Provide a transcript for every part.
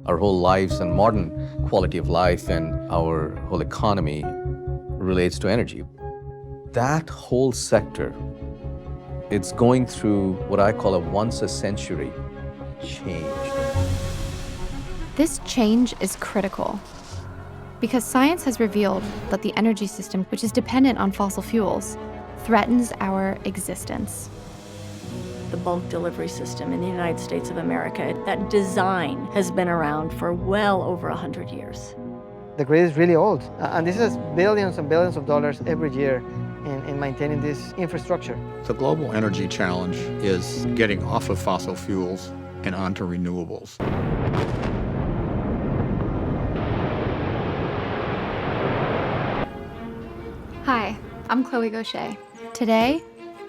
Our whole lives and modern quality of life and our whole economy relates to energy. That whole sector, it's going through what I call a once a century change. This change is critical because science has revealed that the energy system, which is dependent on fossil fuels, threatens our existence. The bulk delivery system in the United States of America, that design has been around for well over 100 years. The grid is really old, and this is billions and billions of dollars every year in maintaining this infrastructure. The global energy challenge is getting off of fossil fuels and onto renewables. Hi, I'm Chloe Gaucher. Today,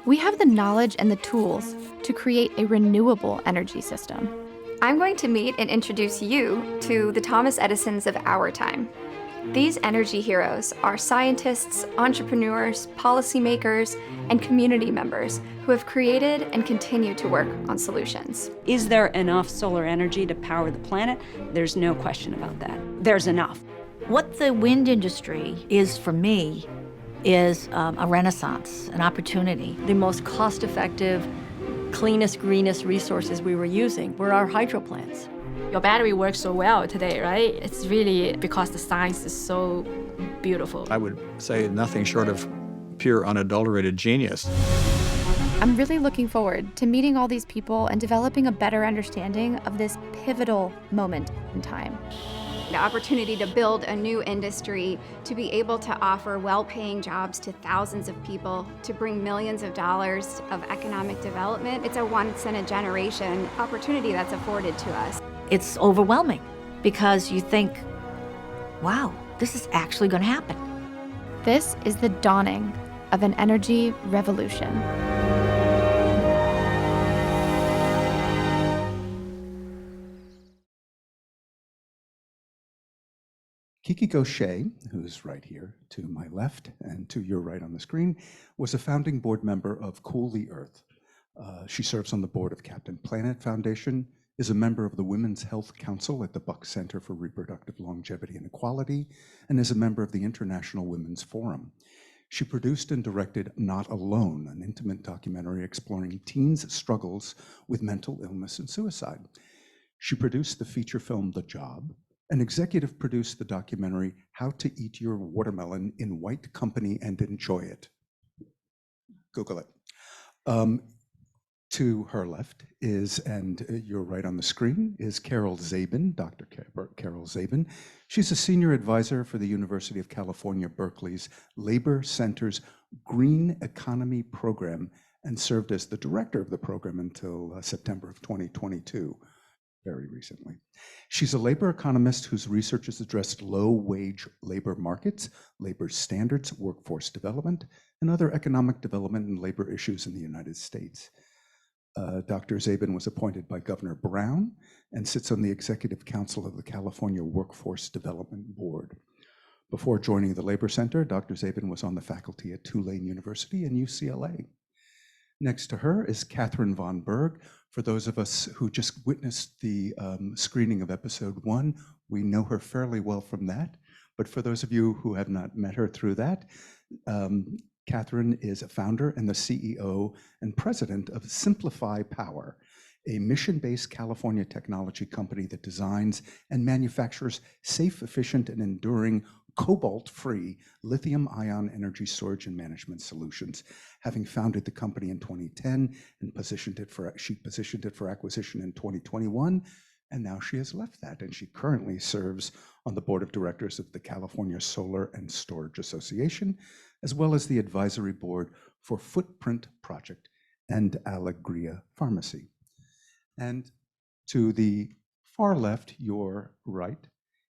we have the knowledge and the tools to create a renewable energy system. I'm going to meet and introduce you to the Thomas Edisons of our time. These energy heroes are scientists, entrepreneurs, policymakers, and community members who have created and continue to work on solutions. Is there enough solar energy to power the planet? There's no question about that. There's enough. What the wind industry is for me is a renaissance, an opportunity. The most cost-effective, cleanest, greenest resources we were using were our hydro plants. Your battery works so well today, right? It's really because the science is so beautiful. I would say nothing short of pure unadulterated genius. I'm really looking forward to meeting all these people and developing a better understanding of this pivotal moment in time. The opportunity to build a new industry, to be able to offer well-paying jobs to thousands of people, to bring millions of dollars of economic development. It's a once-in-a-generation opportunity that's afforded to us. It's overwhelming because you think, wow, this is actually going to happen. This is the dawning of an energy revolution. Kiki Gaucher, who's right here to my left and to your right on the screen, was a founding board member of Cool the Earth. She serves on the board of Captain Planet Foundation, is a member of the Women's Health Council at the Buck Center for Reproductive Longevity and Equality, and is a member of the International Women's Forum. She produced and directed Not Alone, an intimate documentary exploring teens' struggles with mental illness and suicide. She produced the feature film The Job, and executive produced the documentary How to Eat Your Watermelon in White Company and Enjoy It. Google it. To her left is, and you're right on the screen, is Carol Zabin, Dr. Carol Zabin. She's a senior advisor for the University of California, Berkeley's Labor Center's Green Economy Program and served as the director of the program until September of 2022, very recently. She's a labor economist whose research has addressed low-wage labor markets, labor standards, workforce development, and other economic development and labor issues in the United States. Dr. Zabin was appointed by Governor Brown and sits on the Executive Council of the California Workforce Development Board. Before joining the Labor Center, Dr. Zabin was on the faculty at Tulane University and UCLA. Next to her is Catherine Von Berg. For those of us who just witnessed the screening of episode 1, we know her fairly well from that. But for those of you who have not met her through that, Catherine is a founder and the CEO and president of Simplify Power, a mission-based California technology company that designs and manufactures safe, efficient, and enduring cobalt-free lithium-ion energy storage and management solutions. Having founded the company in 2010 and she positioned it for acquisition in 2021, and now she has left that, and she currently serves on the board of directors of the California Solar and Storage Association, as well as the advisory board for Footprint Project and Alegria Pharmacy. And to the far left, your right,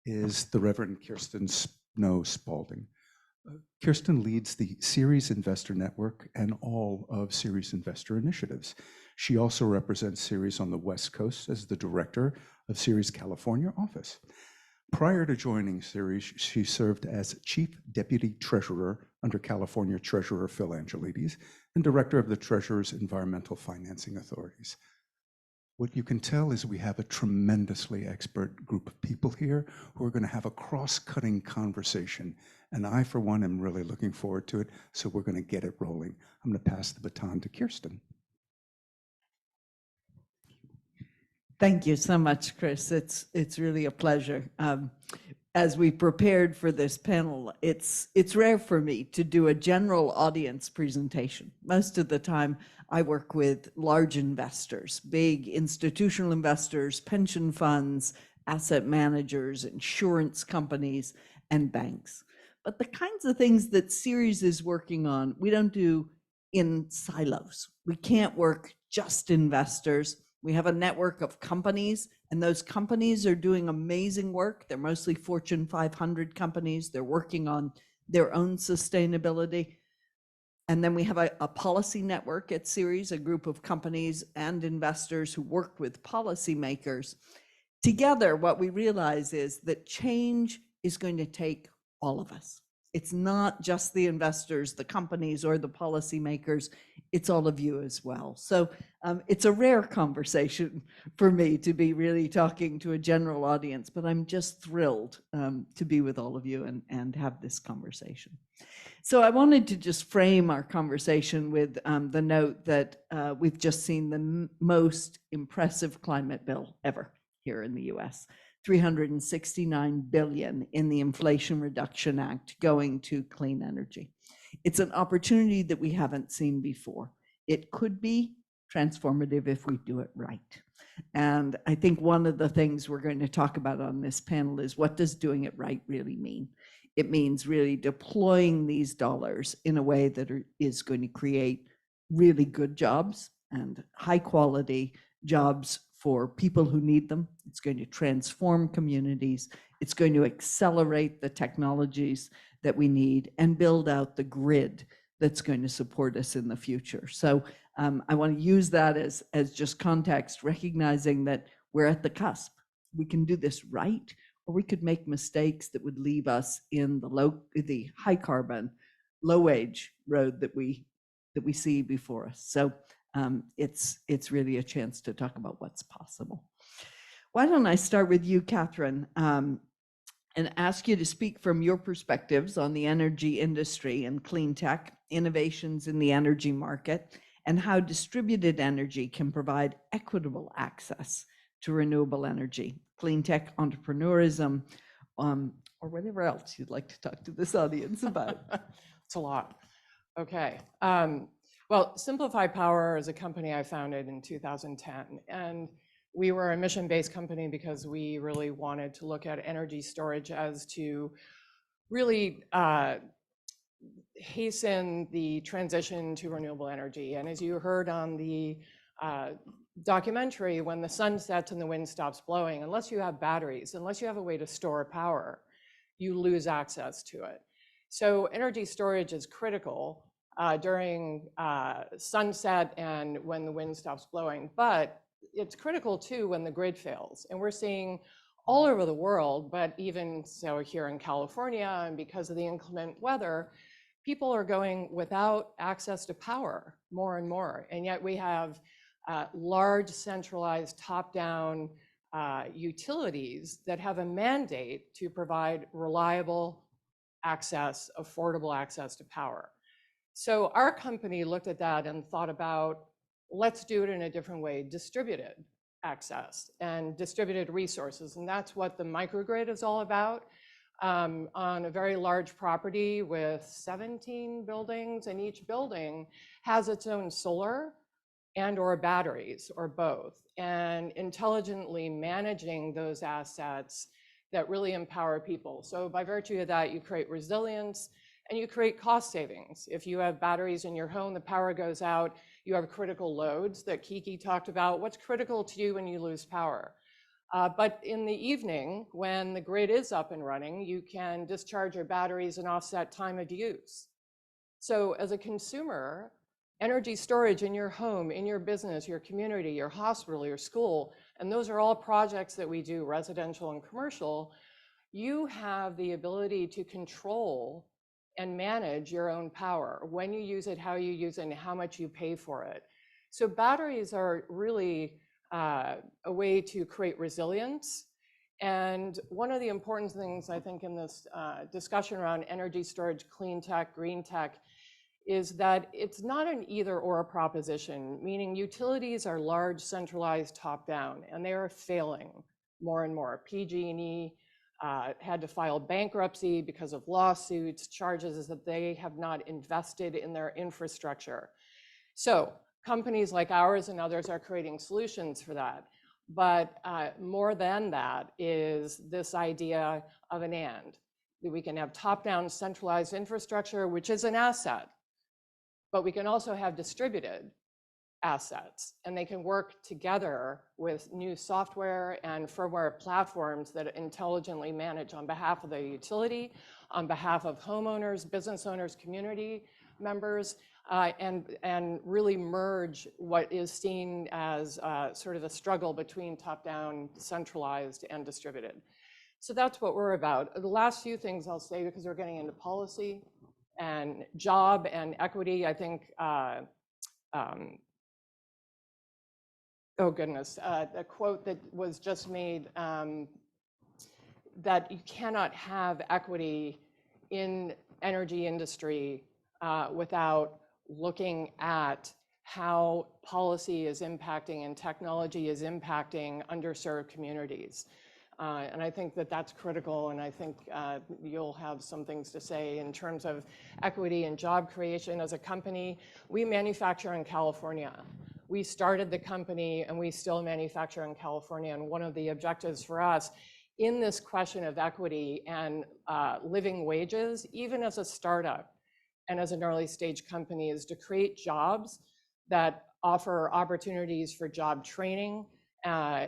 is the Reverend Kirsten Snow Spalding. Kirsten leads the Ceres Investor Network and all of Ceres Investor Initiatives. She also represents Ceres on the West Coast as the director of Ceres California office. Prior to joining Ceres, she served as Chief Deputy Treasurer under California Treasurer Phil Angelides and Director of the Treasurer's Environmental Financing Authorities. What you can tell is we have a tremendously expert group of people here who are going to have a cross-cutting conversation. And I, for one, am really looking forward to it. So we're going to get it rolling. I'm going to pass the baton to Kirsten. Thank you so much, Chris. It's really a pleasure. As we prepared for this panel, it's rare for me to do a general audience presentation. Most of the time, I work with large investors, big institutional investors, pension funds, asset managers, insurance companies, and banks. But the kinds of things that Ceres is working on, we don't do in silos. We can't work just investors. We have a network of companies, and those companies are doing amazing work. They're mostly Fortune 500 companies. They're working on their own sustainability. And then we have a policy network at Ceres, a group of companies and investors who work with policymakers. Together, what we realize is that change is going to take all of us. It's not just the investors, the companies, or the policymakers. It's all of you as well. So it's a rare conversation for me to be really talking to a general audience, but I'm just thrilled to be with all of you and have this conversation. So I wanted to just frame our conversation with the note that we've just seen the most impressive climate bill ever here in the US. $369 billion in the Inflation Reduction Act going to clean energy. It's an opportunity that we haven't seen before. It could be transformative if we do it right. And I think one of the things we're going to talk about on this panel is, what does doing it right really mean? It means really deploying these dollars in a way that is going to create really good jobs and high quality jobs for people who need them. It's going to transform communities. It's going to accelerate the technologies that we need and build out the grid that's going to support us in the future. So I want to use that as just context, recognizing that we're at the cusp. We can do this right, or we could make mistakes that would leave us in the high carbon, low wage road that we see before us. So it's really a chance to talk about what's possible. Why don't I start with you, Catherine, and ask you to speak from your perspectives on the energy industry and clean tech, innovations in the energy market, and how distributed energy can provide equitable access to renewable energy, clean tech entrepreneurism, or whatever else you'd like to talk to this audience about. It's a lot. Okay. Well, Simplify Power is a company I founded in 2010, and we were a mission-based company because we really wanted to look at energy storage as to really hasten the transition to renewable energy. And as you heard on the documentary, when the sun sets and the wind stops blowing, unless you have batteries, unless you have a way to store power, you lose access to it. So energy storage is critical during sunset and when the wind stops blowing, but it's critical too when the grid fails. And we're seeing all over the world, but even so here in California, and because of the inclement weather, people are going without access to power more and more. And yet we have large centralized top-down utilities that have a mandate to provide reliable access, affordable access to power. So our company looked at that and thought about, let's do it in a different way, distributed access and distributed resources. And that's what the microgrid is all about. On a very large property with 17 buildings, and each building has its own solar and or batteries or both, and intelligently managing those assets that really empower people. So by virtue of that, you create resilience and you create cost savings. If you have batteries in your home, the power goes out, you have critical loads that Kiki talked about. What's critical to you when you lose power? But in the evening, when the grid is up and running, you can discharge your batteries and offset time of use. So as a consumer, energy storage in your home, in your business, your community, your hospital, your school, and those are all projects that we do, residential and commercial, you have the ability to control and manage your own power, when you use it, how you use it, and how much you pay for it. So batteries are really a way to create resilience. And one of the important things I think in this discussion around energy storage, clean tech, green tech, is that it's not an either or proposition, meaning utilities are large, centralized, top-down, and they are failing more and more. PG&E had to file bankruptcy because of lawsuits, charges that they have not invested in their infrastructure. So companies like ours and others are creating solutions for that. But more than that is this idea of an and. That we can have top-down centralized infrastructure, which is an asset, but we can also have distributed assets, and they can work together with new software and firmware platforms that intelligently manage on behalf of the utility, on behalf of homeowners, business owners, community members, and really merge what is seen as sort of a struggle between top-down, centralized, and distributed. So that's what we're about. The last few things I'll say, because we're getting into policy and job and equity, I think, oh goodness, a quote that was just made, that you cannot have equity in energy industry without looking at how policy is impacting and technology is impacting underserved communities. And I think that that's critical, and I think you'll have some things to say in terms of equity and job creation. As a company, we manufacture in California. We started the company and we still manufacture in California, and one of the objectives for us in this question of equity and living wages, even as a startup and as an early stage company, is to create jobs that offer opportunities for job training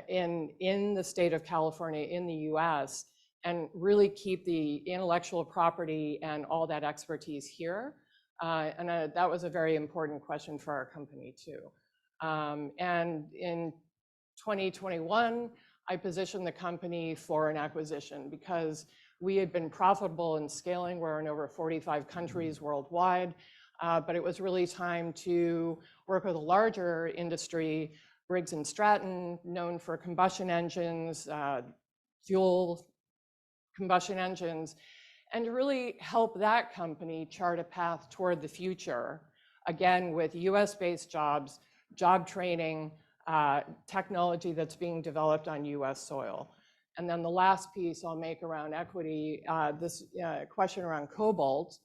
in the state of California, in the US, and really keep the intellectual property and all that expertise here. And that was a very important question for our company too. And in 2021, I positioned the company for an acquisition because we had been profitable and scaling. We're in over 45 countries worldwide, but it was really time to work with a larger industry, Briggs & Stratton, known for combustion engines, fuel combustion engines, and to really help that company chart a path toward the future, again, with US-based jobs, job training, technology that's being developed on US soil. And then the last piece I'll make around equity, this question around cobalt.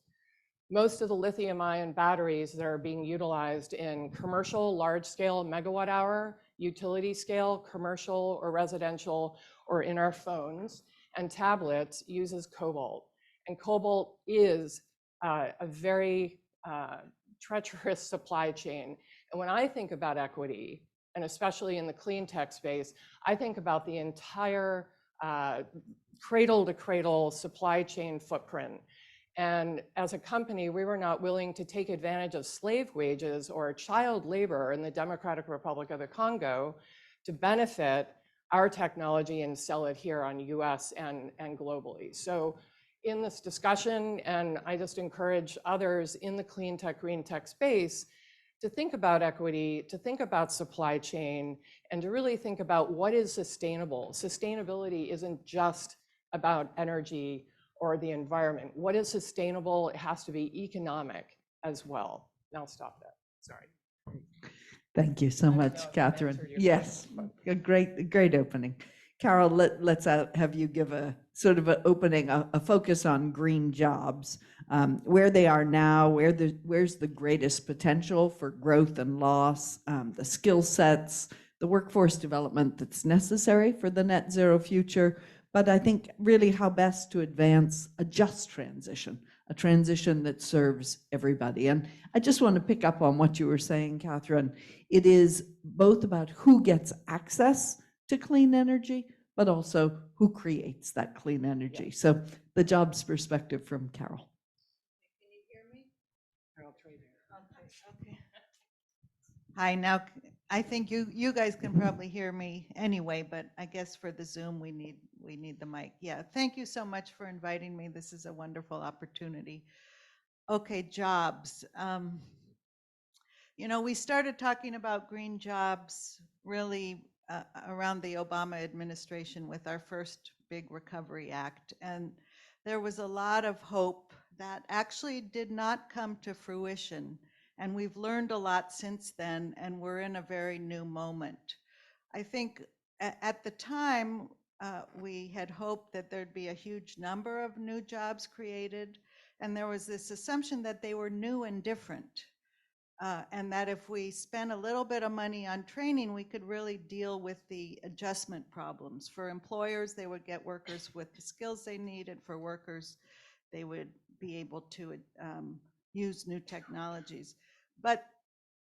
Most of the lithium-ion batteries that are being utilized in commercial, large-scale, megawatt-hour, utility scale, commercial or residential, or in our phones and tablets uses cobalt. And cobalt is a very treacherous supply chain. And when I think about equity, and especially in the clean tech space, I think about the entire cradle-to-cradle supply chain footprint. And as a company, we were not willing to take advantage of slave wages or child labor in the Democratic Republic of the Congo to benefit our technology and sell it here on US and globally. So in this discussion, and I just encourage others in the clean tech, green tech space to think about equity, to think about supply chain, and to really think about what is sustainable. Sustainability isn't just about energy or the environment. What is sustainable? It has to be economic as well. Now I'll stop that. Sorry. Thank you so much, Catherine. Yes, a great opening. Carol, let's have you give a sort of an opening, a focus on green jobs, where they are now, where's the greatest potential for growth and loss, the skill sets, the workforce development that's necessary for the net zero future, but I think really how best to advance a just transition, a transition that serves everybody. And I just want to pick up on what you were saying, Catherine. It is both about who gets access to clean energy, but also who creates that clean energy. Yeah. So the jobs perspective from Carol. Can you hear me? Carol Trader. Okay. Hi, now I think you guys can probably hear me anyway, but I guess for the Zoom we need the mic. Yeah, thank you so much for inviting me. This is a wonderful opportunity. Okay, jobs. You know, we started talking about green jobs really around the Obama administration with our first big Recovery Act. And there was a lot of hope that actually did not come to fruition. And we've learned a lot since then, and we're in a very new moment. I think at the time, we had hoped that there'd be a huge number of new jobs created, and there was this assumption that they were new and different, and that if we spent a little bit of money on training, we could really deal with the adjustment problems. For employers, they would get workers with the skills they needed. For workers, they would be able to use new technologies. But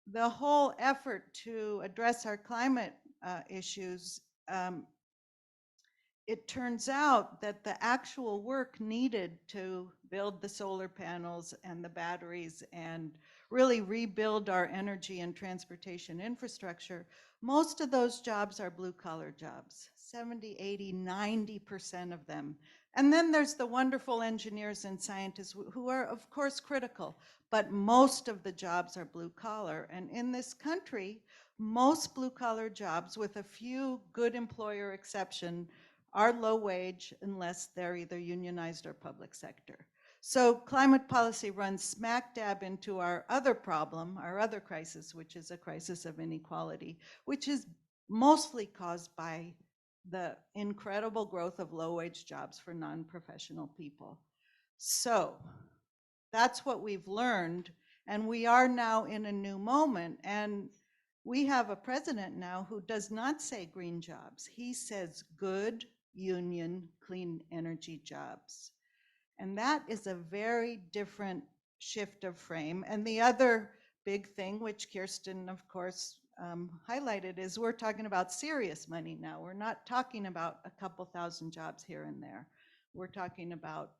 the whole effort to address our climate issues, it turns out that the actual work needed to build the solar panels and the batteries and really rebuild our energy and transportation infrastructure, most of those jobs are blue-collar jobs, 70, 80, 90% of them. And then there's the wonderful engineers and scientists who are, of course, critical, but most of the jobs are blue-collar. And in this country, most blue-collar jobs, with a few good employer exception, are low wage unless they're either unionized or public sector. So climate policy runs smack dab into our other problem, our other crisis, which is a crisis of inequality, which is mostly caused by the incredible growth of low wage jobs for non-professional people. So that's what we've learned, and we are now in a new moment. And we have a president now who does not say green jobs. He says good union clean energy jobs. And that is a very different shift of frame. And the other big thing, which Kirsten, of course, highlighted, is we're talking about serious money now. We're not talking about a couple thousand jobs here and there. We're talking about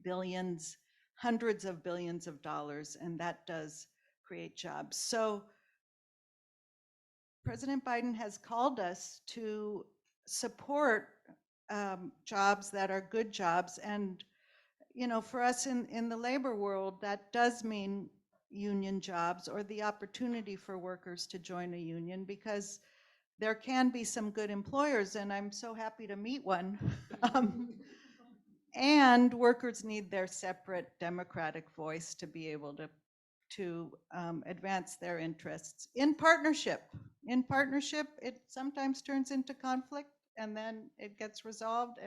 billions, hundreds of billions of dollars, and that does create jobs. So President Biden has called us to support jobs that are good jobs. And, you know, for us in the labor world, that does mean union jobs or the opportunity for workers to join a union, because there can be some good employers, and I'm so happy to meet one. And workers need their separate democratic voice to be able to advance their interests in partnership. In partnership, it sometimes turns into conflict, and then it gets resolved.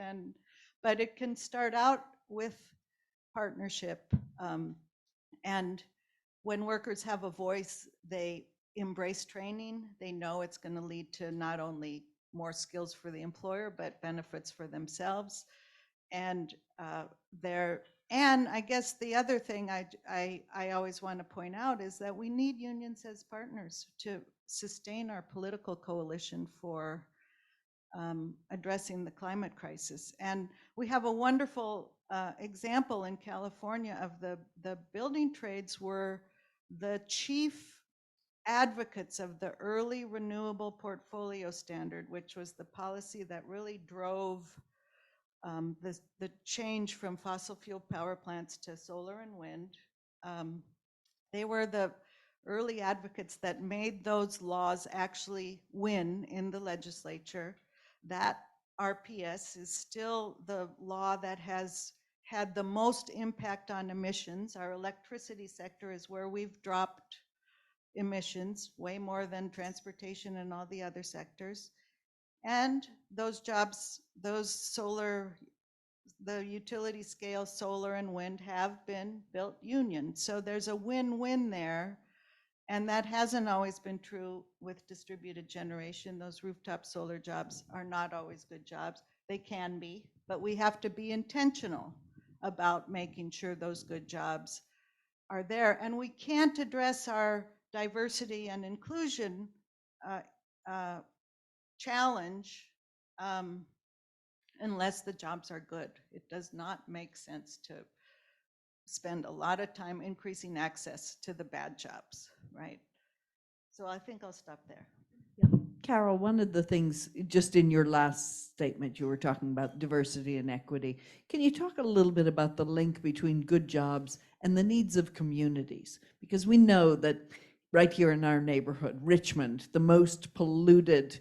But it can start out with partnership. And when workers have a voice, they embrace training. They know it's going to lead to not only more skills for the employer, but benefits for themselves. And I guess the other thing I always want to point out is that we need unions as partners to sustain our political coalition for addressing the climate crisis. And we have a wonderful example in California of the building trades were the chief advocates of the early renewable portfolio standard, which was the policy that really drove the change from fossil fuel power plants to solar and wind. They were the early advocates that made those laws actually win in the legislature. That RPS is still the law that has had the most impact on emissions. Our electricity sector is where we've dropped emissions way more than transportation and all the other sectors. And those jobs, the utility scale solar and wind have been built union. So there's a win-win there. And that hasn't always been true with distributed generation. Those rooftop solar jobs are not always good jobs. They can be, but we have to be intentional about making sure those good jobs are there. And we can't address our diversity and inclusion challenge unless the jobs are good. It does not make sense to spend a lot of time increasing access to the bad jobs, right? So I think I'll stop there. Carol, one of the things, just in your last statement, you were talking about diversity and equity. Can you talk a little bit about the link between good jobs and the needs of communities? Because we know that right here in our neighborhood, Richmond, the most polluted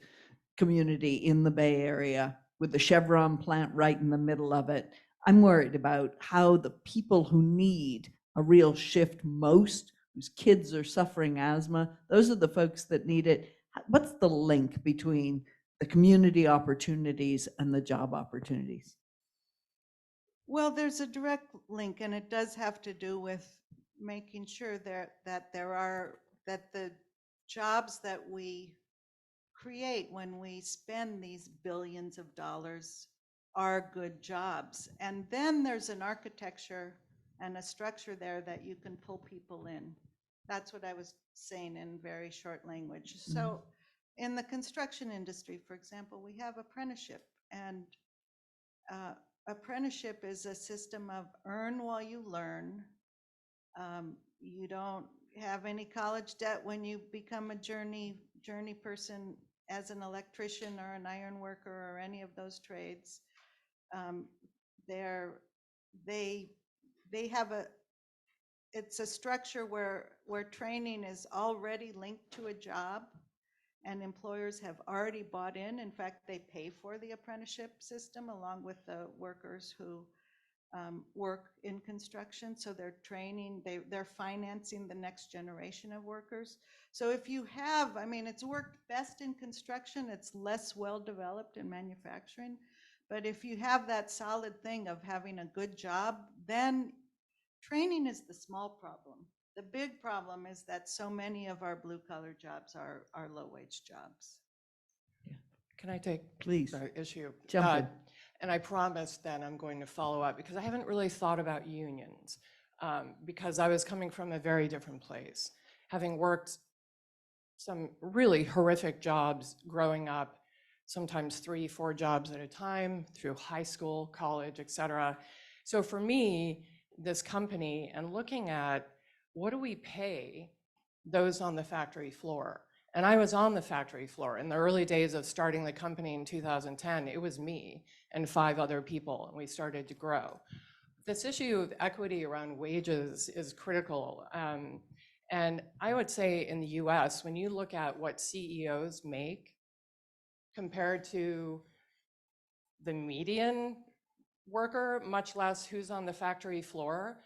community in the Bay Area, with the Chevron plant right in the middle of it. I'm worried about how the people who need a real shift most, whose kids are suffering asthma, those are the folks that need it. What's the link between the community opportunities and the job opportunities? Well, there's a direct link, and it does have to do with making sure that the jobs that we create when we spend these billions of dollars are good jobs. And then there's an architecture and a structure there that you can pull people in. That's what I was saying in very short language. So in the construction industry, for example, we have apprenticeship, and apprenticeship is a system of earn while you learn. You don't have any college debt when you become a journey person as an electrician or an iron worker or any of those trades. It's a structure where training is already linked to a job, and employers have already bought in. In fact, they pay for the apprenticeship system along with the workers who work in construction. So they're training, they're financing the next generation of workers. So if you have, I mean, it's worked best in construction, it's less well developed in manufacturing. But if you have that solid thing of having a good job, then training is the small problem. The big problem is that so many of our blue collar jobs are low wage jobs. Can I take Please. the issue? Jump in. And I promise then I'm going to follow up, because I haven't really thought about unions, because I was coming from a very different place, having worked some really horrific jobs growing up, sometimes 3-4 jobs at a time through high school, college, etc. So for me, this company, and looking at what do we pay those on the factory floor? And I was on the factory floor in the early days of starting the company in 2010. It was me and 5 other people, and we started to grow. This issue of equity around wages is critical. And I would say in the US, when you look at what CEOs make compared to the median worker, much less who's on the factory floor,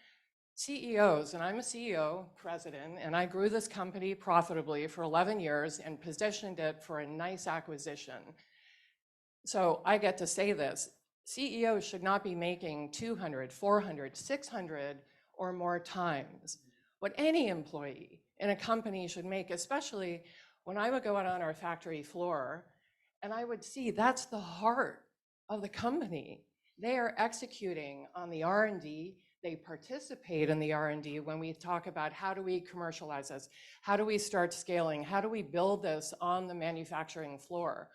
CEOs, and I'm a CEO, president, and I grew this company profitably for 11 years and positioned it for a nice acquisition. So I get to say this, CEOs should not be making 200, 400, 600 or more times what any employee in a company should make, especially when I would go out on our factory floor and I would see that's the heart of the company. They are executing on the R&D. They participate in the R&D when we talk about how do we commercialize this? How do we start scaling? How do we build this on the manufacturing floor?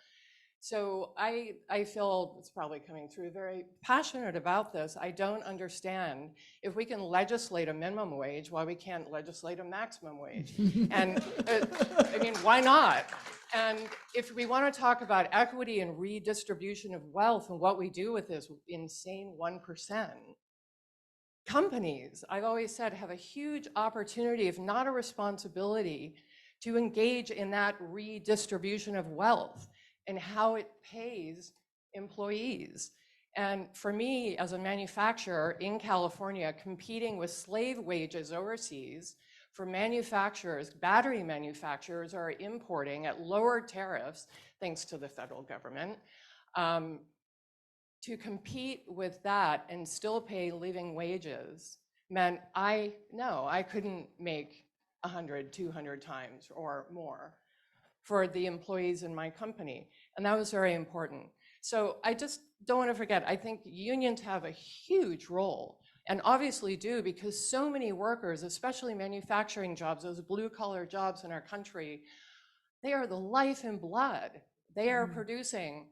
So I feel, it's probably coming through, very passionate about this. I don't understand if we can legislate a minimum wage, why we can't legislate a maximum wage. And I mean, why not? And if we want to talk about equity and redistribution of wealth and what we do with this insane 1%, companies, I've always said, have a huge opportunity, if not a responsibility, to engage in that redistribution of wealth and how it pays employees. And for me, as a manufacturer in California, competing with slave wages overseas, for manufacturers, battery manufacturers are importing at lower tariffs, thanks to the federal government, to compete with that and still pay living wages meant I couldn't make 100, 200 times or more for the employees in my company. And that was very important. So I just don't want to forget, I think unions have a huge role, and obviously do, because so many workers, especially manufacturing jobs, those blue collar jobs in our country, they are the life and blood. They are producing.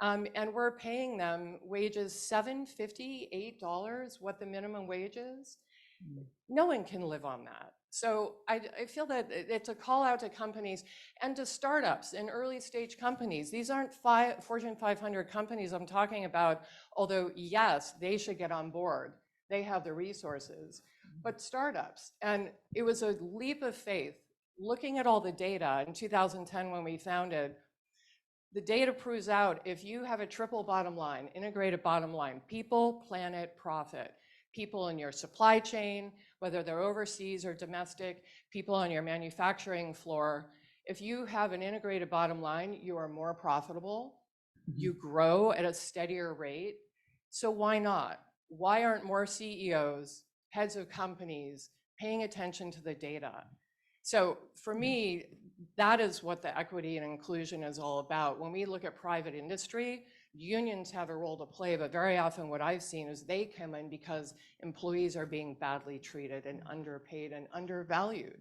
And we're paying them wages $7.50, $8, what the minimum wage is. No one can live on that. So I feel that it's a call out to companies and to startups and early stage companies. These aren't Fortune 500 companies I'm talking about, although yes, they should get on board. They have the resources, but startups. And it was a leap of faith looking at all the data in 2010 when we founded, the data proves out if you have a triple bottom line, integrated bottom line, people, planet, profit, people in your supply chain, whether they're overseas or domestic, people on your manufacturing floor, if you have an integrated bottom line, you are more profitable, you grow at a steadier rate. So why not? Why aren't more CEOs, heads of companies, paying attention to the data? So for me, that is what the equity and inclusion is all about. When we look at private industry, unions have a role to play, but very often what I've seen is they come in because employees are being badly treated and underpaid and undervalued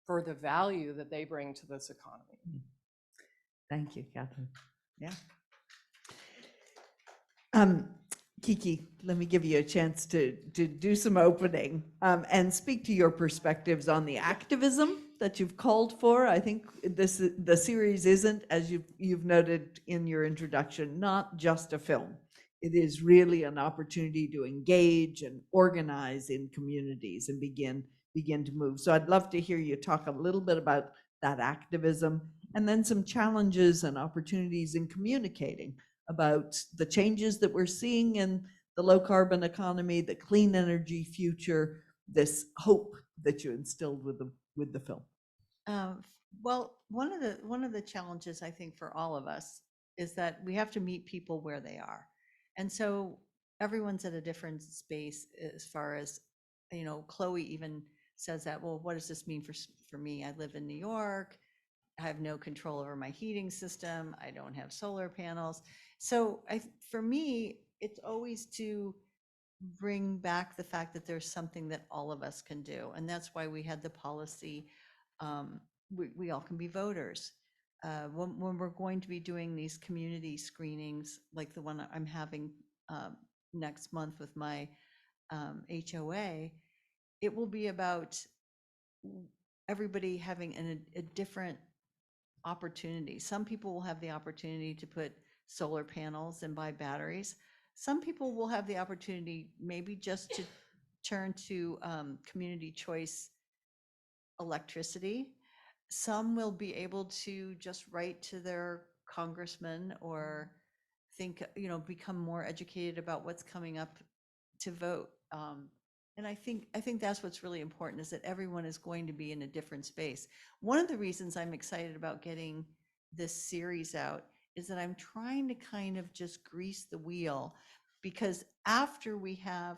for the value that they bring to this economy. Thank you, Catherine. Yeah. Kiki, let me give you a chance to do some opening and speak to your perspectives on the activism that you've called for. I think the series isn't, as you've noted in your introduction, not just a film. It is really an opportunity to engage and organize in communities and begin to move. So I'd love to hear you talk a little bit about that activism and then some challenges and opportunities in communicating about the changes that we're seeing in the low carbon economy, the clean energy future, this hope that you instilled with the film. Well, one of the challenges I think for all of us is that we have to meet people where they are. And so everyone's at a different space as far as, you know, Chloe even says that, well, what does this mean for me? I live in New York. I have no control over my heating system. I don't have solar panels. So for me, it's always to bring back the fact that there's something that all of us can do. And that's why we had the policy, we all can be voters. When we're going to be doing these community screenings, like the one I'm having next month with my HOA, it will be about everybody having a different opportunity. Some people will have the opportunity to put solar panels and buy batteries. Some people will have the opportunity maybe just to turn to community choice electricity. Some will be able to just write to their congressman or think, you know, become more educated about what's coming up to vote. And I think that's what's really important, is that everyone is going to be in a different space. One of the reasons I'm excited about getting this series out is that I'm trying to kind of just grease the wheel, because after we have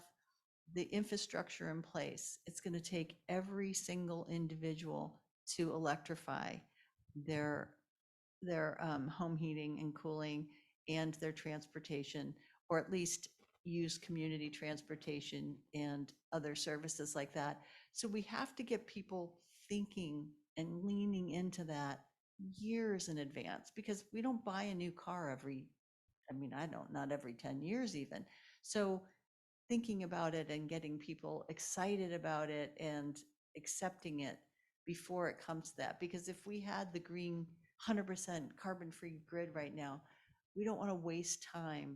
the infrastructure in place, it's going to take every single individual to electrify their home heating and cooling and their transportation, or at least use community transportation and other services like that. So we have to get people thinking and leaning into that years in advance, because we don't buy a new car not every 10 years even. So thinking about it and getting people excited about it and accepting it before it comes to that. Because if we had the green 100% carbon-free grid right now, we don't want to waste time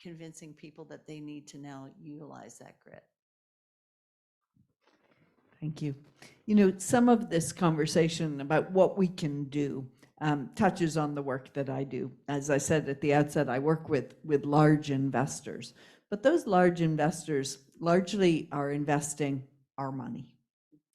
convincing people that they need to now utilize that grid. Thank you. You know, some of this conversation about what we can do touches on the work that I do. As I said at the outset, I work with large investors, but those large investors largely are investing our money.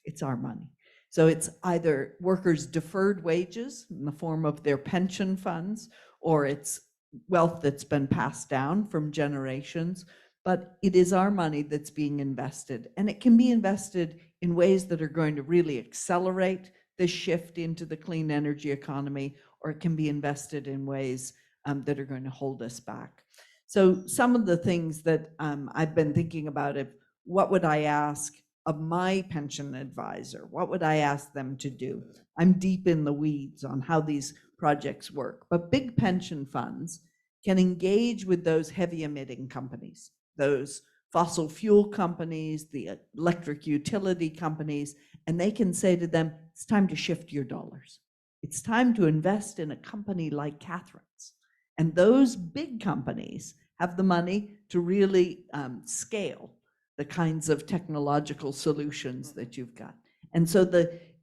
It's our money. So it's either workers' deferred wages in the form of their pension funds, or it's wealth that's been passed down from generations, but it is our money that's being invested, and it can be invested in ways that are going to really accelerate the shift into the clean energy economy, or it can be invested in ways that are going to hold us back. So some of the things that I've been thinking about, what would I ask of my pension advisor? What would I ask them to do? I'm deep in the weeds on how these projects work, but big pension funds can engage with those heavy emitting companies, those fossil fuel companies, the electric utility companies, and they can say to them, it's time to shift your dollars. It's time to invest in a company like Catherine's. And those big companies have the money to really scale the kinds of technological solutions that you've got. And so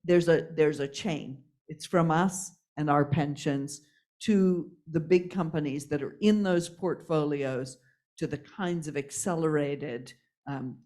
there's a chain. It's from us and our pensions to the big companies that are in those portfolios, to the kinds of accelerated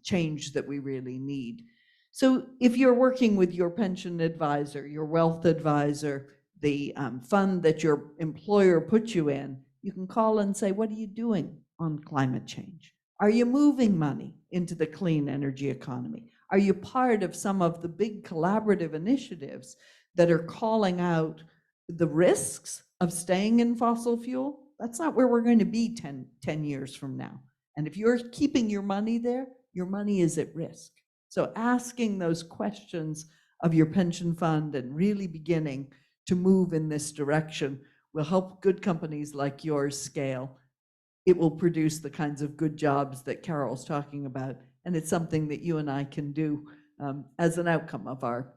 change that we really need. So if you're working with your pension advisor, your wealth advisor, the fund that your employer put you in, you can call and say, what are you doing on climate change? Are you moving money into the clean energy economy? Are you part of some of the big collaborative initiatives that are calling out the risks of staying in fossil fuel? That's not where we're going to be 10 years from now. And if you're keeping your money there, your money is at risk. So asking those questions of your pension fund and really beginning to move in this direction will help good companies like yours scale. It will produce the kinds of good jobs that Carol's talking about. And it's something that you and I can do as an outcome of our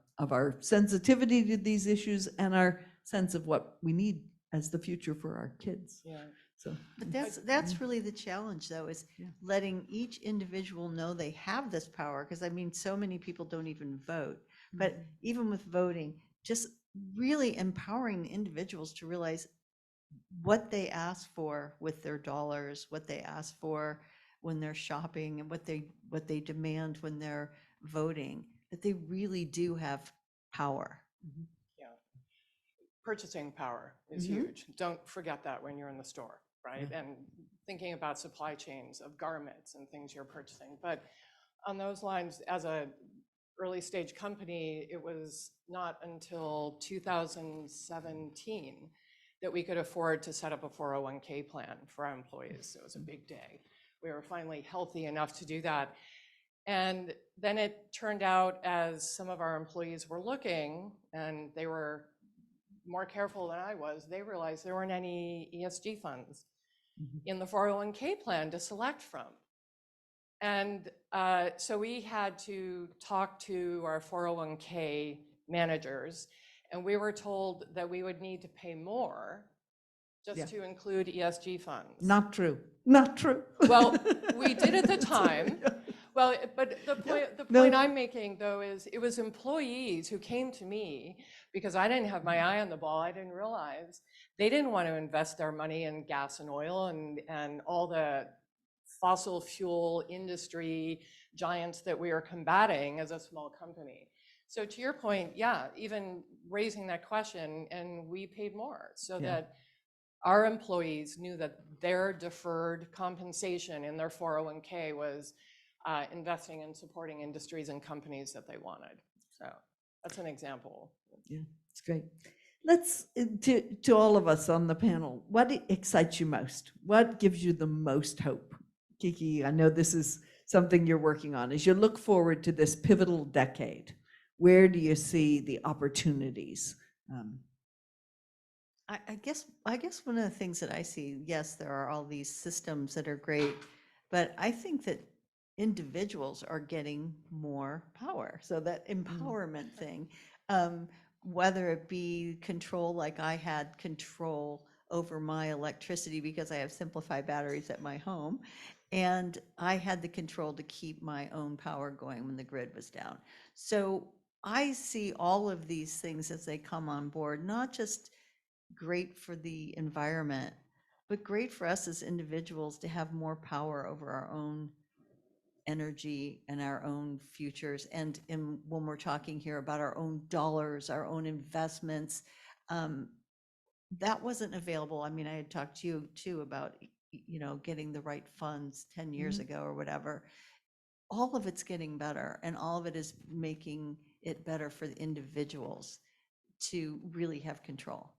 sensitivity to these issues and our sense of what we need as the future for our kids. Yeah. So, But that's really the challenge, though, is letting each individual know they have this power. Because I mean, so many people don't even vote. But even with voting, just really empowering individuals to realize what they ask for with their dollars, what they ask for when they're shopping, and what they demand when they're voting, that they really do have power. Yeah. Purchasing power is huge. Don't forget that when you're in the store, right? And thinking about supply chains of garments and things you're purchasing. But on those lines, as a early stage company, it was not until 2017 that we could afford to set up a 401k plan for our employees. It was a big day. We were finally healthy enough to do that. And then it turned out, as some of our employees were looking, and they were more careful than I was, they realized there weren't any ESG funds in the 401k plan to select from. And so we had to talk to our 401k managers, and we were told that we would need to pay more just to include ESG funds. not true. Not true. Well, we did at the time. Well, but the point I'm making, though, is it was employees who came to me because I didn't have my eye on the ball. I didn't realize they didn't want to invest their money in gas and oil and all the fossil fuel industry giants that we are combating as a small company. So to your point, yeah, even raising that question, and we paid more so that our employees knew that their deferred compensation in their 401k was investing in supporting industries and companies that they wanted. So that's an example. Yeah, it's great. Let's, to all of us on the panel, what excites you most? What gives you the most hope? Kiki, I know this is something you're working on. As you look forward to this pivotal decade, where do you see the opportunities? I guess one of the things that I see, yes, there are all these systems that are great, but I think that individuals are getting more power. So that empowerment thing, whether it be control, like I had control over my electricity because I have Simplify batteries at my home, and I had the control to keep my own power going when the grid was down. So I see all of these things as they come on board, not just great for the environment, but great for us as individuals to have more power over our own energy and our own futures. And when we're talking here about our own dollars, our own investments, that wasn't available. I mean, I had talked to you too about, getting the right funds 10 years ago or whatever. All of it's getting better, and all of it is making it better for the individuals to really have control.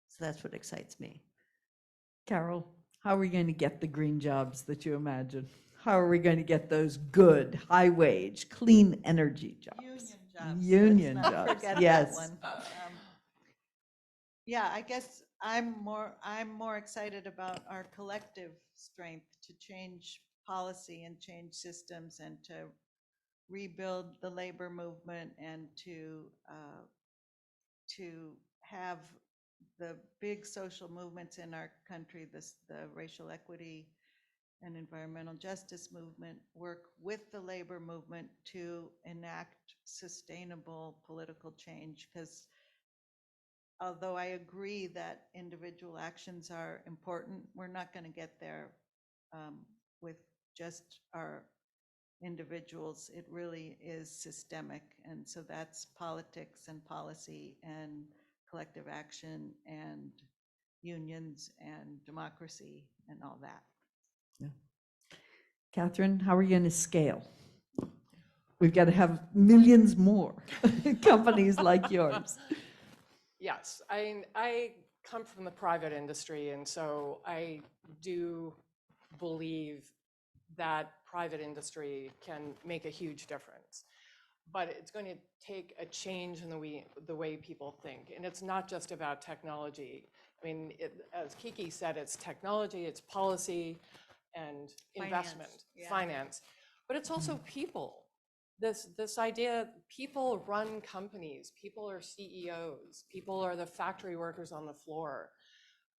So that's what excites me. Carol, how are we going to get the green jobs that you imagine? How are we going to get those good, high wage, clean energy jobs? Union jobs. Union jobs. Forget Yes. that one. Yeah, I guess I'm more excited about our collective strength to change policy and change systems and to rebuild the labor movement and to have the big social movements in our country, the racial equity and environmental justice movement work with the labor movement to enact sustainable political change. Because although I agree that individual actions are important, we're not going to get there with just our individuals. It really is systemic. And so that's politics and policy and collective action and unions and democracy and all that. Yeah. Catherine, how are you going to scale? We've got to have millions more companies like yours. Yes, I come from the private industry, and so I do believe that private industry can make a huge difference. But it's going to take a change in the way people think. And it's not just about technology. I mean, as Kiki said, it's technology, it's policy, and investment, finance. But it's also people. This idea, people run companies, people are CEOs, people are the factory workers on the floor.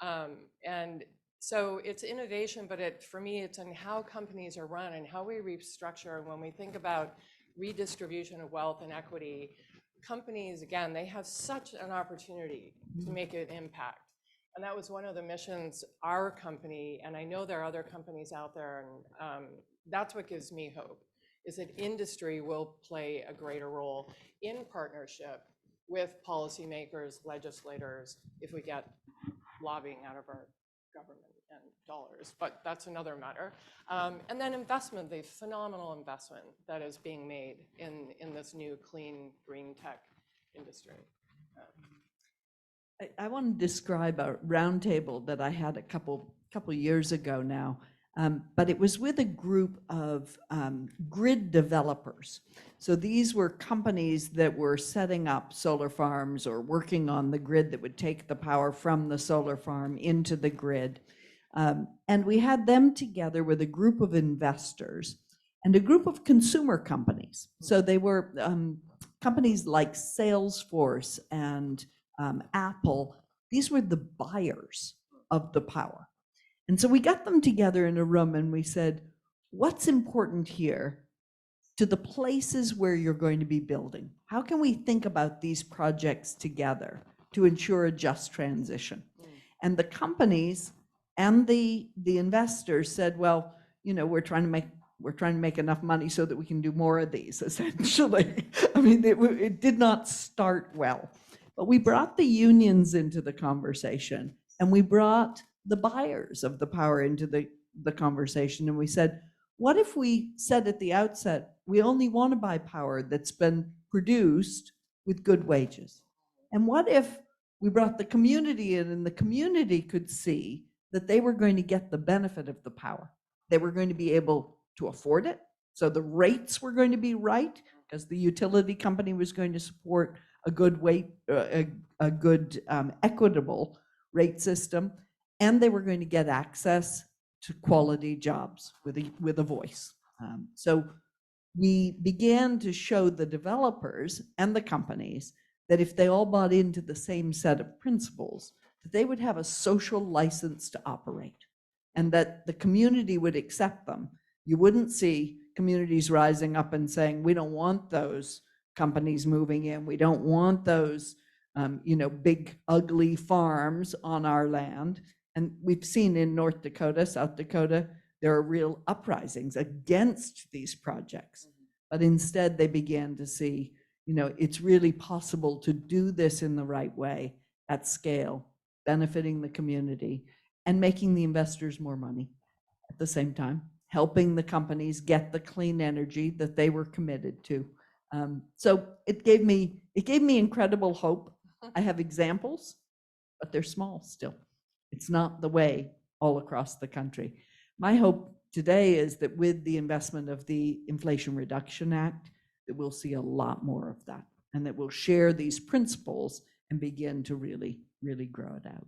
And so it's innovation, but for me, it's in how companies are run and how we restructure. And when we think about redistribution of wealth and equity, companies, again, they have such an opportunity to make an impact. And that was one of the missions our company, and I know there are other companies out there, and that's what gives me hope, is that industry will play a greater role in partnership with policymakers, legislators, if we get lobbying out of our government and dollars, but that's another matter. And then investment, the phenomenal investment that is being made in this new clean green tech industry. I want to describe a roundtable that I had a couple years ago now, but it was with a group of grid developers. So these were companies that were setting up solar farms or working on the grid that would take the power from the solar farm into the grid. And we had them together with a group of investors and a group of consumer companies. So they were companies like Salesforce and Apple. These were the buyers of the power. And so we got them together in a room and we said, what's important here to the places where you're going to be building? How can we think about these projects together to ensure a just transition? And the companies and the investors said, well, you know, we're trying to make enough money so that we can do more of these, essentially. I mean, it did not start well. But we brought the unions into the conversation, and we brought the buyers of the power into the conversation. And we said, what if we said at the outset, we only want to buy power that's been produced with good wages? And what if we brought the community in, and the community could see that they were going to get the benefit of the power? They were going to be able to afford it. So the rates were going to be right, because the utility company was going to support a good equitable rate system, and they were going to get access to quality jobs with a voice. So we began to show the developers and the companies that if they all bought into the same set of principles, that they would have a social license to operate, and that the community would accept them. You wouldn't see communities rising up and saying, we don't want those companies moving in. We don't want those, big, ugly farms on our land. And we've seen in North Dakota, South Dakota, there are real uprisings against these projects. But instead, they began to see, it's really possible to do this in the right way at scale, benefiting the community and making the investors more money at the same time, helping the companies get the clean energy that they were committed to. So it gave me incredible hope. I have examples, but they're small still. It's not the way all across the country. My hope today is that with the investment of the Inflation Reduction Act, that we'll see a lot more of that, and that we'll share these principles and begin to really, really grow it out.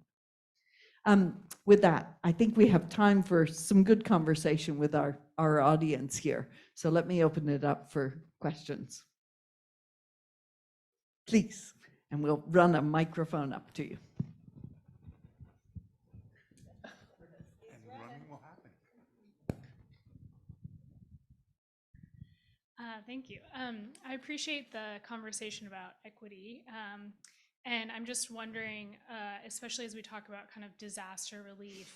With that, I think we have time for some good conversation with our audience here. So let me open it up for questions. Please, and we'll run a microphone up to you. And running will happen. Thank you. I appreciate the conversation about equity. And I'm just wondering, especially as we talk about kind of disaster relief,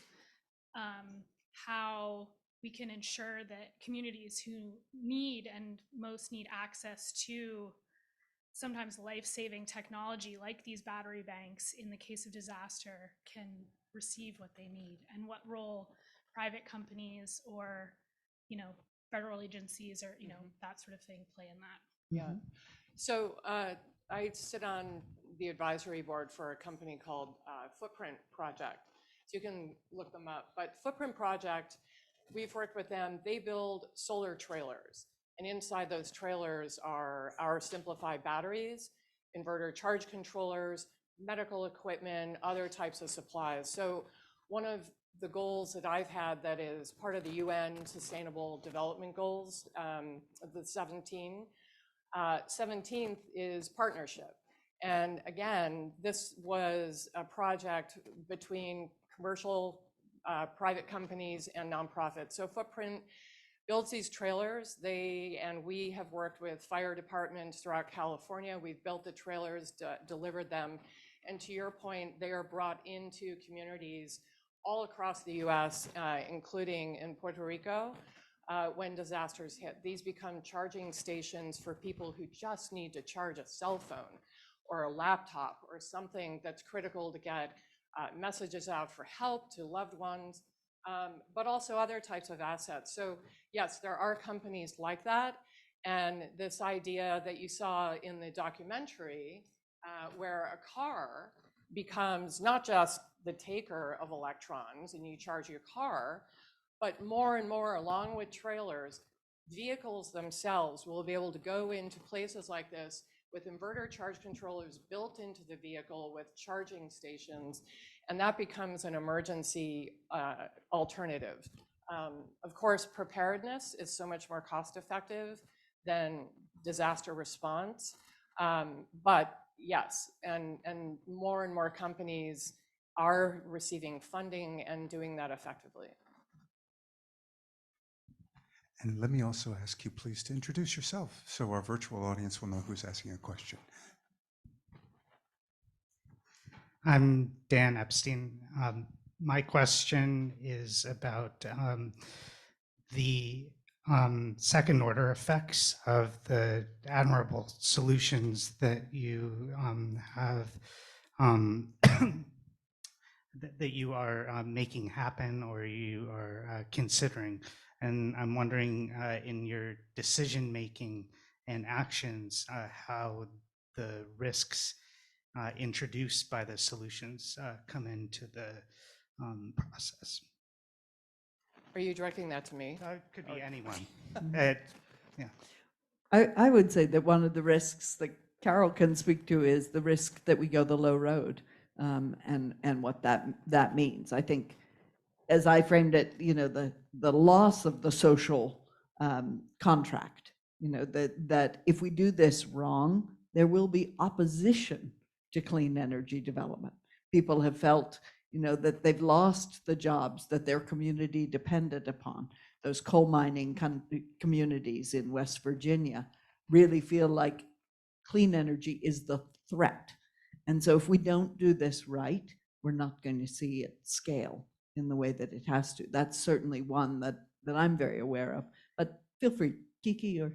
how we can ensure that communities who need and most need access to sometimes life-saving technology like these battery banks in the case of disaster can receive what they need, and what role private companies or, you know, federal agencies or, you know, that sort of thing play in that. Yeah. So I sit on the advisory board for a company called Footprint Project. So you can look them up. But Footprint Project, we've worked with them. They build solar trailers. And inside those trailers are our simplified batteries, inverter charge controllers, medical equipment, other types of supplies. So one of the goals that I've had that is part of the UN Sustainable Development Goals, the 17th is partnership. And again, this was a project between commercial, private companies and nonprofits. So Footprint builds these trailers. And we have worked with fire departments throughout California. We've built the trailers, delivered them. And to your point, they are brought into communities all across the US, including in Puerto Rico, when disasters hit. These become charging stations for people who just need to charge a cell phone or a laptop or something that's critical to get messages out for help to loved ones, but also other types of assets. So yes, there are companies like that. And this idea that you saw in the documentary, where a car becomes not just the taker of electrons and you charge your car, but more and more, along with trailers, vehicles themselves will be able to go into places like this with inverter charge controllers built into the vehicle with charging stations, and that becomes an emergency alternative. Of course, preparedness is so much more cost effective than disaster response, but yes, and more companies are receiving funding and doing that effectively. And let me also ask you, please, to introduce yourself so our virtual audience will know who's asking a question. I'm Dan Epstein. My question is about the second order effects of the admirable solutions that you have that you are making happen or you are considering. And I'm wondering in your decision making and actions, how the risks introduced by the solutions come into the process. Are you directing that to me? It could be anyone. Yeah. I would say that one of the risks that Carol can speak to is the risk that we go the low road, and what that means. I think, as I framed it, you know, the loss of the social contract, you know, that if we do this wrong, there will be opposition to clean energy development. People have felt, you know, that they've lost the jobs that their community depended upon. Those coal mining communities in West Virginia really feel like clean energy is the threat. And so if we don't do this right, we're not going to see it scale in the way that it has to. That's certainly one that I'm very aware of. But feel free, Kiki or...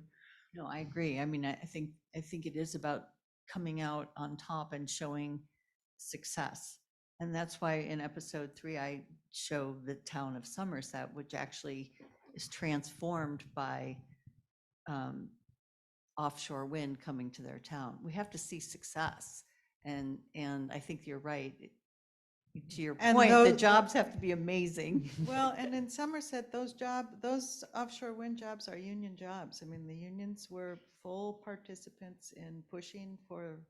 No, I agree. I mean, I think it is about coming out on top and showing success. And that's why in episode 3, I show the town of Somerset, which actually is transformed by offshore wind coming to their town. We have to see success. And I think you're right. To your point, the jobs have to be amazing. Well, and in Somerset, those offshore wind jobs are union jobs. I mean, the unions were full participants in pushing for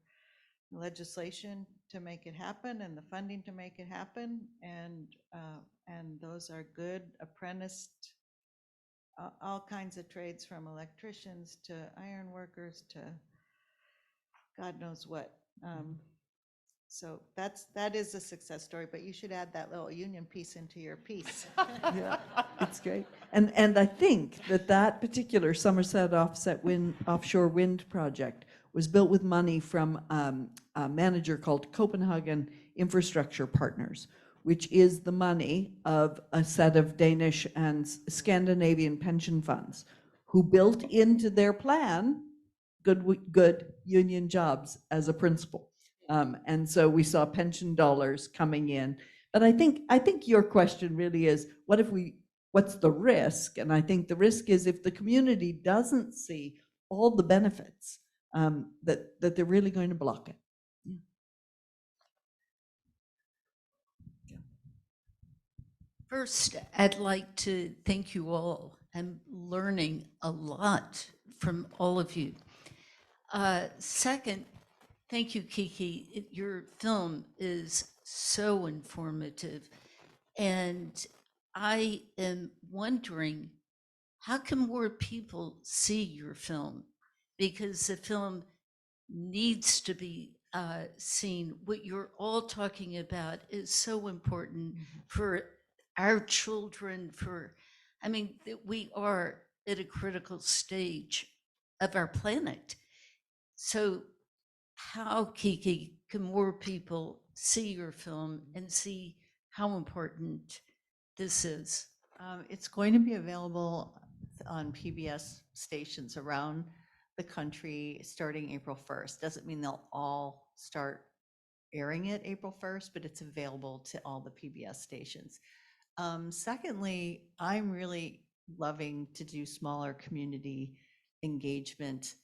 legislation to make it happen and the funding to make it happen. And those are good apprenticed, all kinds of trades, from electricians to iron workers to God knows what. So that is a success story, but you should add that little union piece into your piece. Yeah, it's great. And I think that particular Somerset offshore wind project was built with money from a manager called Copenhagen Infrastructure Partners, which is the money of a set of Danish and Scandinavian pension funds who built into their plan good union jobs as a principle. And so we saw pension dollars coming in. But I think your question really is, what's the risk? And I think the risk is if the community doesn't see all the benefits, that they're really going to block it. First, I'd like to thank you all. I'm learning a lot from all of you. Second, thank you, Kiki. Your film is so informative. And I am wondering, how can more people see your film? Because the film needs to be seen. What you're all talking about is so important for our children, we are at a critical stage of our planet. So how, Kiki, can more people see your film and see how important this is? It's going to be available on PBS stations around the country starting April 1st. Doesn't mean they'll all start airing it April 1st, but it's available to all the PBS stations. Secondly, I'm really loving to do smaller community engagement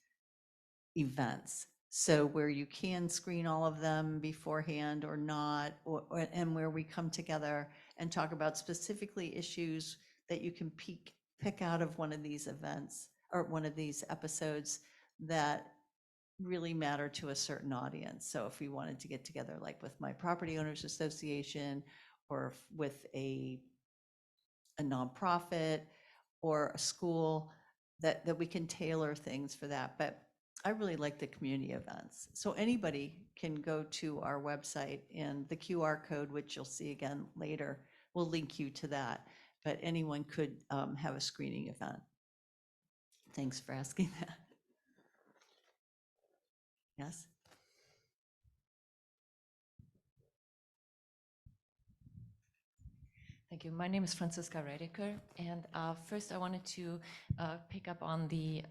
events. So where you can screen all of them beforehand or not, and where we come together and talk about specifically issues that you can pick out of one of these events or one of these episodes that really matter to a certain audience. So if we wanted to get together, like with my property owners association, or with a nonprofit or a school, that we can tailor things for that. But I really like the community events. So anybody can go to our website, and the QR code, which you'll see again later, will link you to that. But anyone could have a screening event. Thanks for asking that. Yes? Thank you. My name is Franziska Redeker, and first I wanted to pick up on the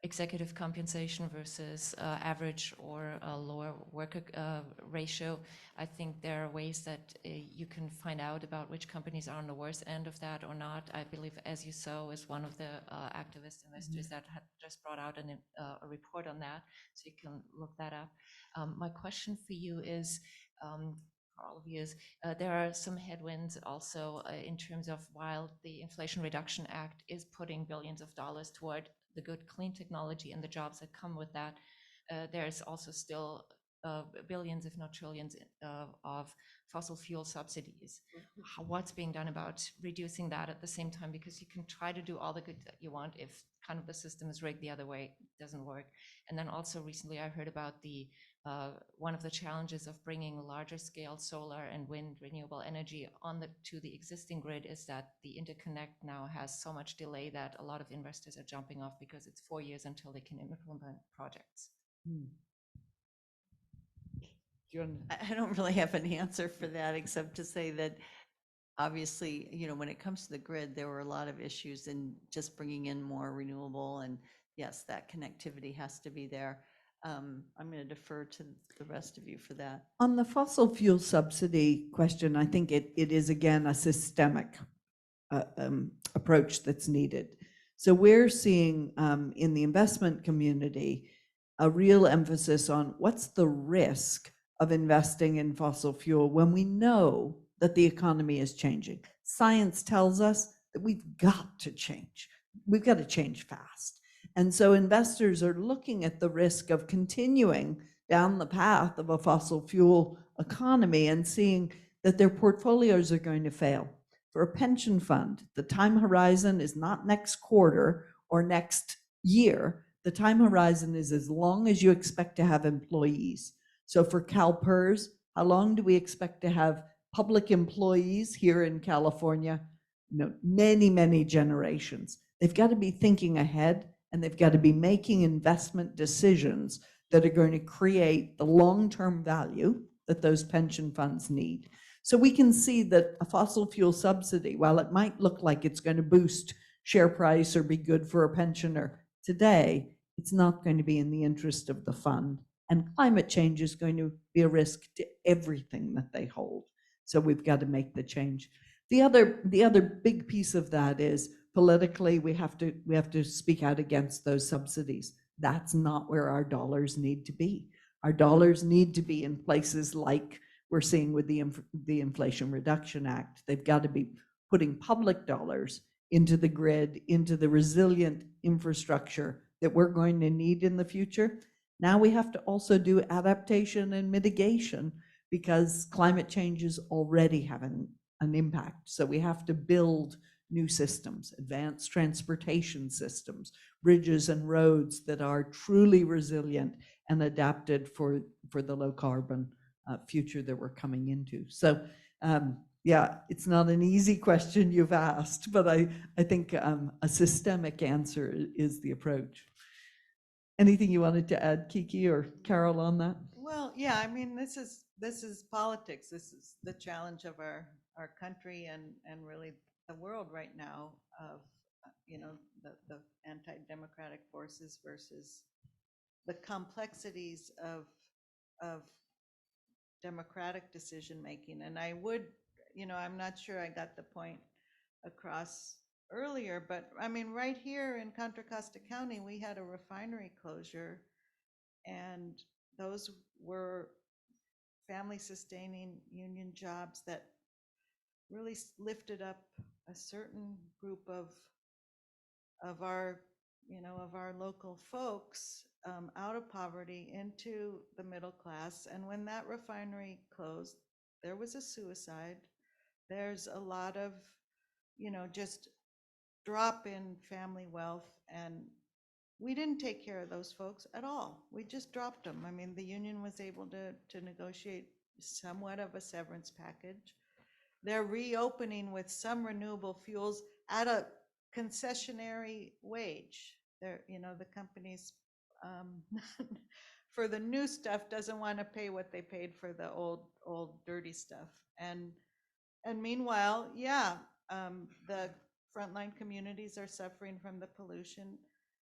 executive compensation versus average or lower worker ratio. I think there are ways that you can find out about which companies are on the worst end of that or not. I believe As You Sow is one of the activist investors that had just brought out a report on that, so you can look that up. My question for you is, for all of you, is there are some headwinds also in terms of, while the Inflation Reduction Act is putting billions of dollars toward the good clean technology and the jobs that come with that, there's also still billions, if not trillions, of fossil fuel subsidies. What's being done about reducing that at the same time? Because you can try to do all the good that you want if kind of the system is rigged the other way, it doesn't work. And then also recently I heard about the one of the challenges of bringing larger scale solar and wind renewable energy to the existing grid is that the interconnect now has so much delay that a lot of investors are jumping off because it's 4 years until they can implement projects. I don't really have an answer for that, except to say that obviously, when it comes to the grid, there were a lot of issues in just bringing in more renewable, and yes, that connectivity has to be there. I'm going to defer to the rest of you for that. On the fossil fuel subsidy question, I think it is again a systemic approach that's needed. So we're seeing in the investment community a real emphasis on what's the risk of investing in fossil fuel when we know that the economy is changing. Science tells us that we've got to change. We've got to change fast. And so investors are looking at the risk of continuing down the path of a fossil fuel economy and seeing that their portfolios are going to fail. For a pension fund, the time horizon is not next quarter or next year. The time horizon is as long as you expect to have employees. So for CalPERS, how long do we expect to have public employees here in California? Many, many generations. They've got to be thinking ahead, and they've got to be making investment decisions that are going to create the long-term value that those pension funds need. So we can see that a fossil fuel subsidy, while it might look like it's going to boost share price or be good for a pensioner today, it's not going to be in the interest of the fund. And climate change is going to be a risk to everything that they hold. So we've got to make the change. The other big piece of that is politically we have to speak out against those subsidies. That's not where our dollars need to be. Our dollars need to be in places like we're seeing with the Inflation Reduction Act. They've got to be putting public dollars into the grid, into the resilient infrastructure that we're going to need in the future. Now we have to also do adaptation and mitigation because climate change is already having an impact. So we have to build new systems, advanced transportation systems, bridges and roads that are truly resilient and adapted for the low carbon future that we're coming into. So yeah, it's not an easy question you've asked, but I think a systemic answer is the approach. Anything you wanted to add, Kiki or Carol, on that? Well, yeah, I mean, this is politics. This is the challenge of our country and really the world right now of, the anti-democratic forces versus the complexities of democratic decision making. And I would, I'm not sure I got the point across earlier, but I mean, right here in Contra Costa County, we had a refinery closure, and those were family sustaining union jobs that really lifted up a certain group of our local folks out of poverty into the middle class. And when that refinery closed, there was a suicide. There's a lot of, just drop in family wealth, and we didn't take care of those folks at all. We just dropped them. I mean, the union was able to negotiate somewhat of a severance package. They're reopening with some renewable fuels at a concessionary wage. The companies for the new stuff doesn't want to pay what they paid for the old dirty stuff. And meanwhile, the frontline communities are suffering from the pollution.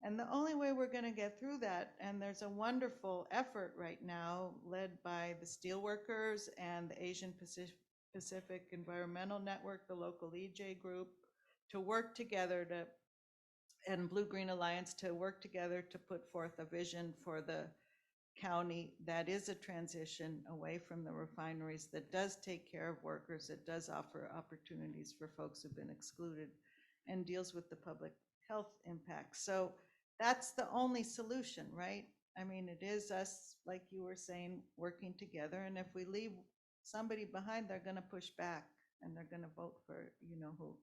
And the only way we're going to get through that, and there's a wonderful effort right now led by the steelworkers and the Asian Pacific Environmental Network, the local EJ group, to work together and Blue Green Alliance to work together to put forth a vision for the county that is a transition away from the refineries, that does take care of workers, that does offer opportunities for folks who've been excluded, and deals with the public health impacts. So that's the only solution, right? I mean, it is us, like you were saying, working together. And if we leave somebody behind, they're going to push back and they're going to vote for who.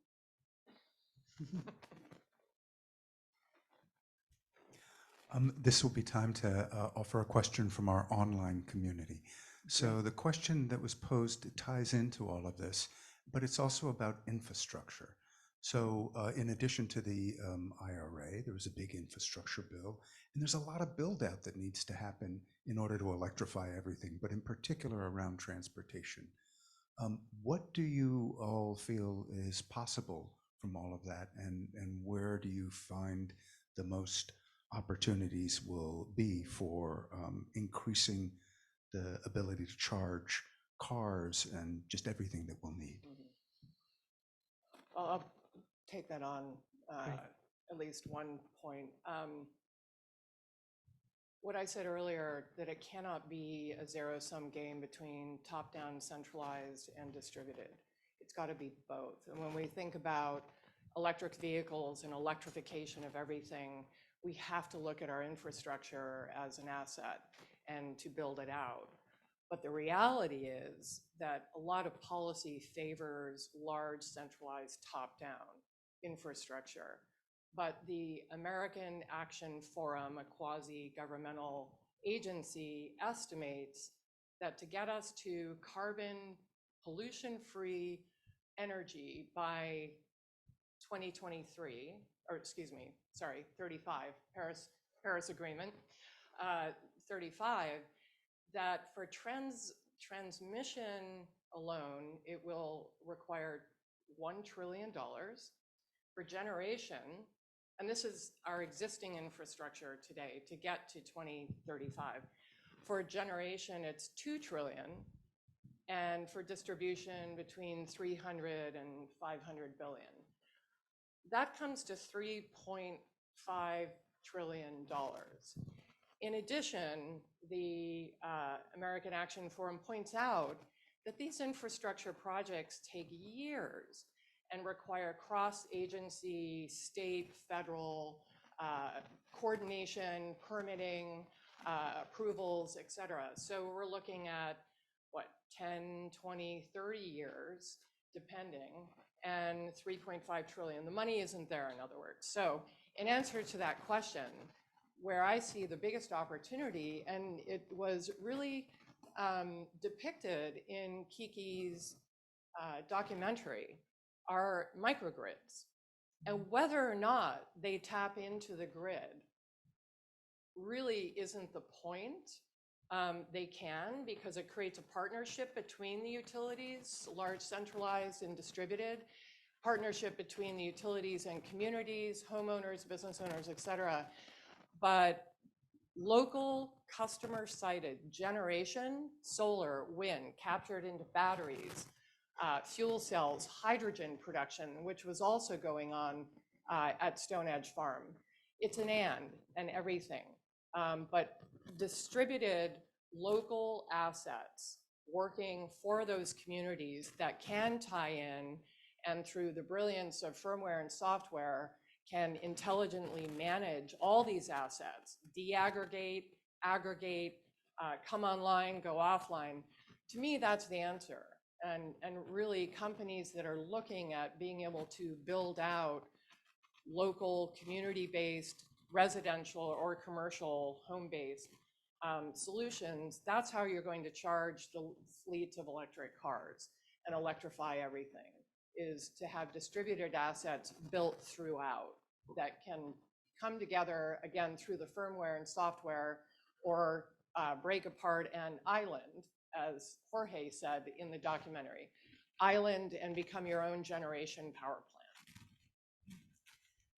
This will be time to offer a question from our online community. So the question that was posed ties into all of this, but it's also about infrastructure. So in addition to the IRA, there was a big infrastructure bill, and there's a lot of build out that needs to happen in order to electrify everything, but in particular around transportation. What do you all feel is possible from all of that, and where do you find the most opportunities will be for increasing the ability to charge cars and just everything that we'll need? Well, I'll take that on at least one point. What I said earlier, that it cannot be a zero-sum game between top-down, centralized, and distributed. It's got to be both. And when we think about electric vehicles and electrification of everything, we have to look at our infrastructure as an asset and to build it out. But the reality is that a lot of policy favors large, centralized, top-down infrastructure. But the American Action Forum, a quasi-governmental agency estimates that to get us to carbon pollution-free energy by 2023, or excuse me, sorry, 35, Paris Agreement, 35, that for transmission alone, it will require $1 trillion. For generation, and this is our existing infrastructure today to get to 2035. For generation, it's 2 trillion, and for distribution between 300 and 500 billion. That comes to $3.5 trillion. In addition, the American Action Forum points out that these infrastructure projects take years and require cross-agency, state, federal coordination, permitting, approvals, et cetera. So we're looking at, what, 10, 20, 30 years, depending, and 3.5 trillion. The money isn't there, in other words. So in answer to that question, where I see the biggest opportunity, and it was really depicted in Kiki's documentary, are microgrids. And whether or not they tap into the grid really isn't the point. They can, because it creates a partnership between the utilities, large, centralized, and distributed, partnership between the utilities and communities, homeowners, business owners, et cetera. But local customer-sited generation, solar, wind, captured into batteries, fuel cells, hydrogen production, which was also going on at Stone Edge Farm. It's an and everything. But distributed local assets working for those communities that can tie in, and through the brilliance of firmware and software, can intelligently manage all these assets, deaggregate, aggregate, come online, go offline. To me, that's the answer. And really companies that are looking at being able to build out local community-based residential or commercial home-based solutions, that's how you're going to charge the fleet of electric cars and electrify everything, is to have distributed assets built throughout that can come together, again, through the firmware and software, or break apart and island, as Jorge said in the documentary, island and become your own generation power plant.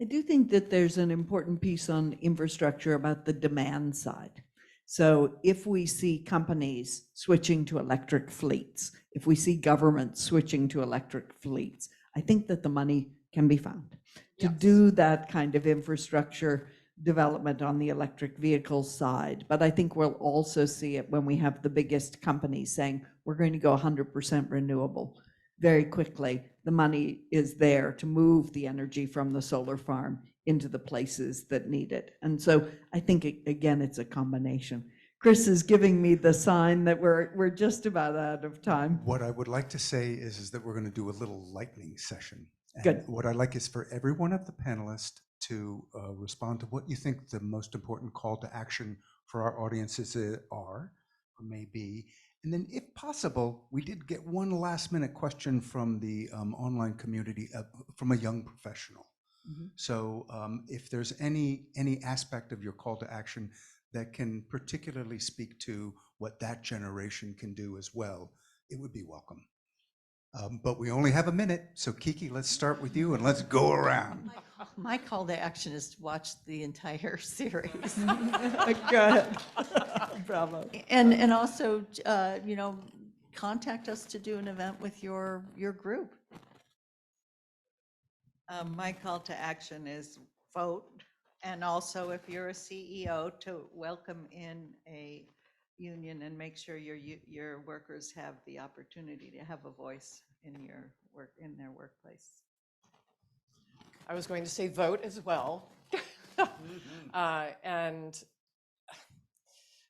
I do think that there's an important piece on infrastructure about the demand side. So if we see companies switching to electric fleets, if we see governments switching to electric fleets, I think that the money can be found to do that kind of infrastructure development on the electric vehicle side. But I think we'll also see it when we have the biggest companies saying, we're going to go 100% renewable. Very quickly, the money is there to move the energy from the solar farm into the places that need it. And so I think, again, it's a combination. Chris is giving me the sign that we're just about out of time. What I would like to say is that we're going to do a little lightning session. And Good. what I'd like is for every one of the panelists to respond to what you think the most important call to action for our audiences are or may be. And then if possible, we did get one last minute question from the online community from a young professional. Mm-hmm. So if there's any aspect of your call to action that can particularly speak to what that generation can do as well, it would be welcome. But we only have a minute, so Kiki, let's start with you and let's go around. My call to action is to watch the entire series. Go ahead. Bravo. And also, contact us to do an event with your group. My call to action is vote. And also, if you're a CEO, to welcome in a union and make sure your workers have the opportunity to have a voice in their workplace. I was going to say vote as well. And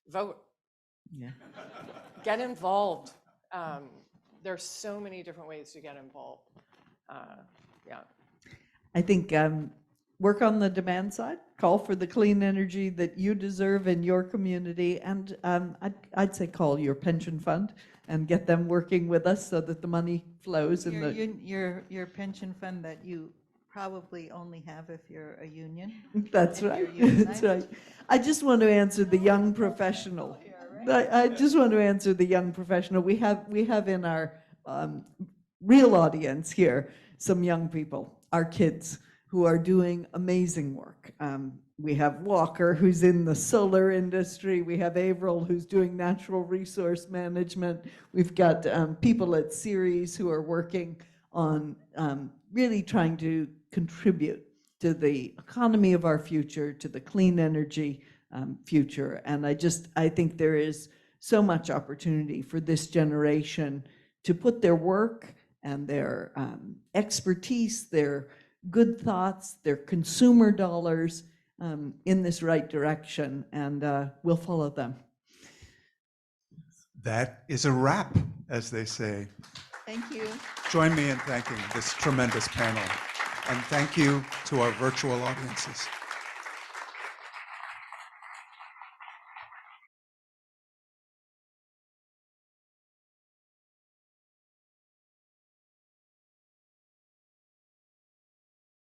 vote. Yeah. Get involved. There's so many different ways to get involved. Yeah. I think work on the demand side, call for the clean energy that you deserve in your community, and I'd say call your pension fund and get them working with us so that the money flows. Your pension fund that you probably only have if you're a union. That's right. That's right. I just want to answer the young professional. I just want to answer the young professional. We have in our real audience here some young people, our kids, who are doing amazing work. We have Walker, who's in the solar industry. We have Averill, who's doing natural resource management. We've got people at Ceres who are working on really trying to contribute to the economy of our future, to the clean energy future. And I think there is so much opportunity for this generation to put their work and their expertise, their good thoughts, their consumer dollars in this right direction, and we'll follow them. That is a wrap, as they say. Thank you. Join me in thanking this tremendous panel, and thank you to our virtual audiences.